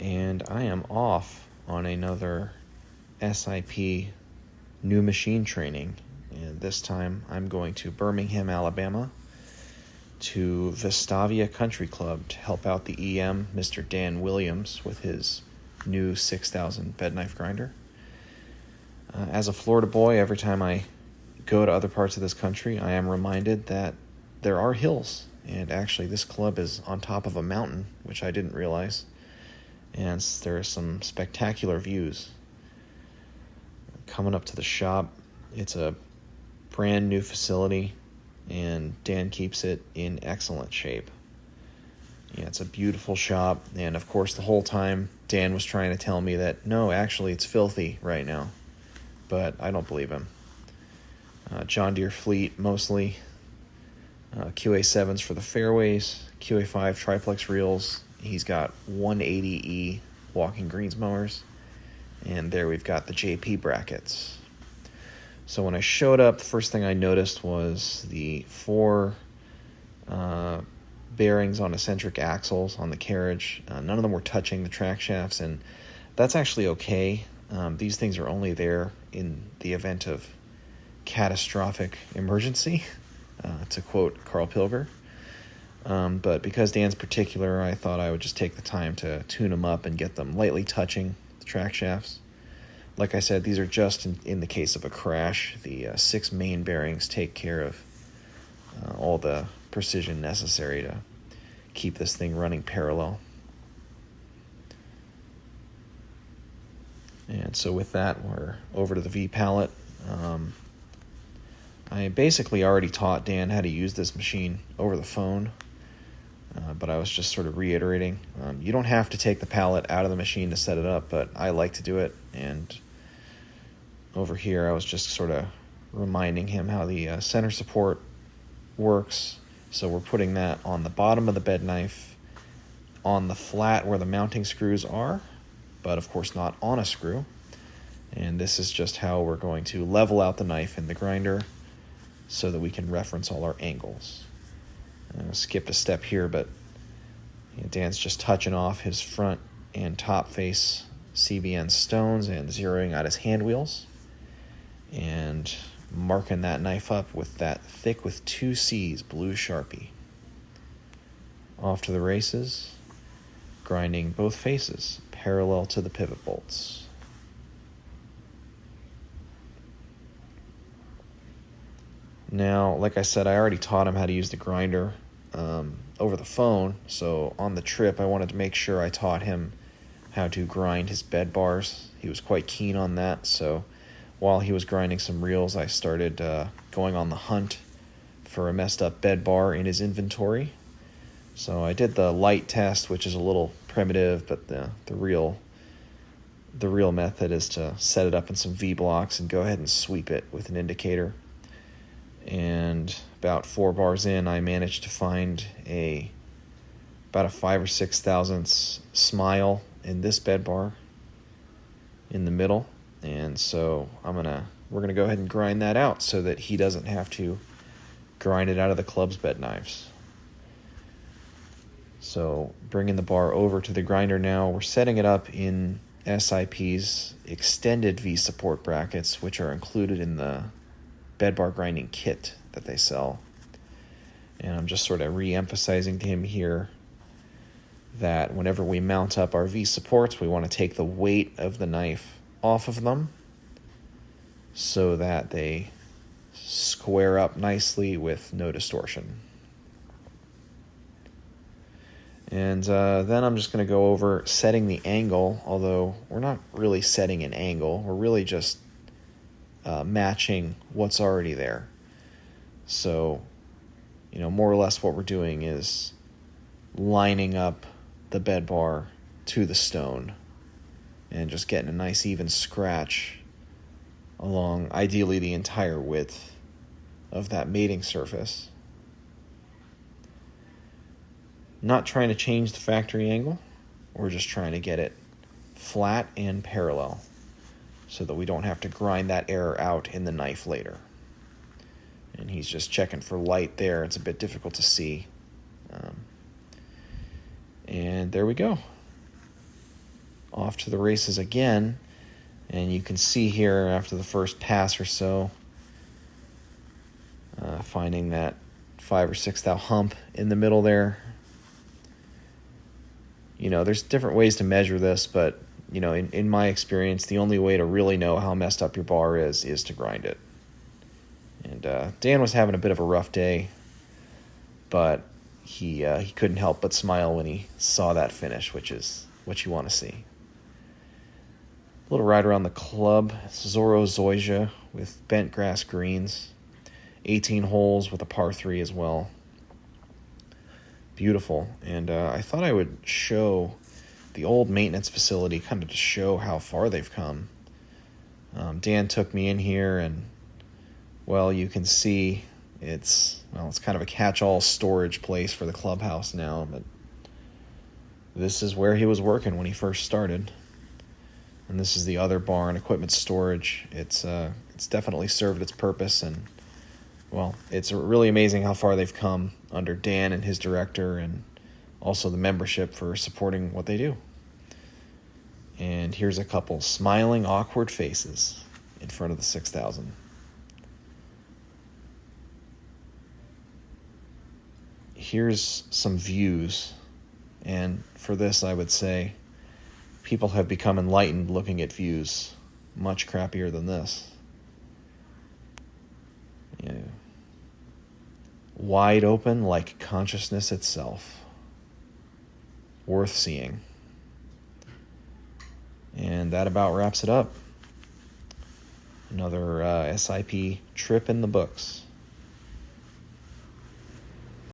and I am off on another SIP new machine training. And this time I'm going to Birmingham, Alabama, to Vestavia Country Club to help out the EM, Mr. Dan Williams, with his new 6,000 bed knife grinder. As a Florida boy, every time I go to other parts of this country, I am reminded that there are hills. And actually, this club is on top of a mountain, which I didn't realize. And there are some spectacular views. Coming up to the shop, it's a brand new facility, and Dan keeps it in excellent shape. Yeah, it's a beautiful shop, and of course the whole time Dan was trying to tell me that, no, actually it's filthy right now. But I don't believe him. John Deere fleet mostly. QA7s for the fairways, QA5 triplex reels. He's got 180E walking greens mowers. And there we've got the JP brackets. So when I showed up, the first thing I noticed was the 4 bearings on eccentric axles on the carriage. None of them were touching the track shafts, and that's actually okay. These things are only there in the event of catastrophic emergency, to quote Carl Pilger. But because Dan's particular, I thought I would just take the time to tune them up and get them lightly touching the track shafts. Like I said, these are just in the case of a crash. The 6 main bearings take care of all the precision necessary to keep this thing running parallel. And so with that, we're over to the V pallet. I basically already taught Dan how to use this machine over the phone, but I was just sort of reiterating. You don't have to take the pallet out of the machine to set it up, but I like to do it. And over here, I was just sort of reminding him how the center support works. So we're putting that on the bottom of the bed knife, on the flat where the mounting screws are, but of course not on a screw. And this is just how we're going to level out the knife in the grinder so that we can reference all our angles. I skipped a step here, but Dan's just touching off his front and top face CBN stones and zeroing out his hand wheels and marking that knife up with that thick with 2 C's blue Sharpie. Off to the races, grinding both faces parallel to the pivot bolts. Now, like I said, I already taught him how to use the grinder over the phone, so on the trip I wanted to make sure I taught him how to grind his bed bars. He was quite keen on that, so while he was grinding some reels, I started going on the hunt for a messed up bed bar in his inventory. So I did the light test, which is a little primitive, but the real method is to set it up in some V-blocks and go ahead and sweep it with an indicator. And about 4 bars in, I managed to find about a 5 or 6 thousandths smile in this bed bar in the middle. And so we're gonna go ahead and grind that out so that he doesn't have to grind it out of the club's bed knives. So bringing the bar over to the grinder now, we're setting it up in SIP's extended V support brackets, which are included in the bed bar grinding kit that they sell. And I'm just sort of re-emphasizing to him here that whenever we mount up our V supports, we want to take the weight of the knife off of them so that they square up nicely with no distortion. And then I'm just going to go over setting the angle, although we're not really setting an angle. We're really just matching what's already there. So, more or less what we're doing is lining up the bed bar to the stone and just getting a nice even scratch along, ideally, the entire width of that mating surface. Not trying to change the factory angle. We're just trying to get it flat and parallel so that we don't have to grind that error out in the knife later. And he's just checking for light there. It's a bit difficult to see. And there we go. off to the races again. And you can see here after the first pass or so, finding that 5 or 6 thou hump in the middle there. There's different ways to measure this, but in my experience, the only way to really know how messed up your bar is to grind it. And Dan was having a bit of a rough day, but he couldn't help but smile when he saw that finish, which is what you want to see. A little ride around the club. Zorro Zoysia with bent grass greens. 18 holes with a par 3 as well. Beautiful. And I thought I would show the old maintenance facility, kind of to show how far they've come. Dan took me in here, and you can see it's kind of a catch-all storage place for the clubhouse now, but this is where he was working when he first started. And this is the other barn, equipment storage. It's definitely served its purpose, and it's really amazing how far they've come under Dan and his director, and also the membership for supporting what they do. And here's a couple smiling, awkward faces in front of the 6,000. Here's some views, and for this I would say people have become enlightened looking at views much crappier than this. Yeah. Wide open like consciousness itself. Worth seeing. And that about wraps it up. Another SIP trip in the books.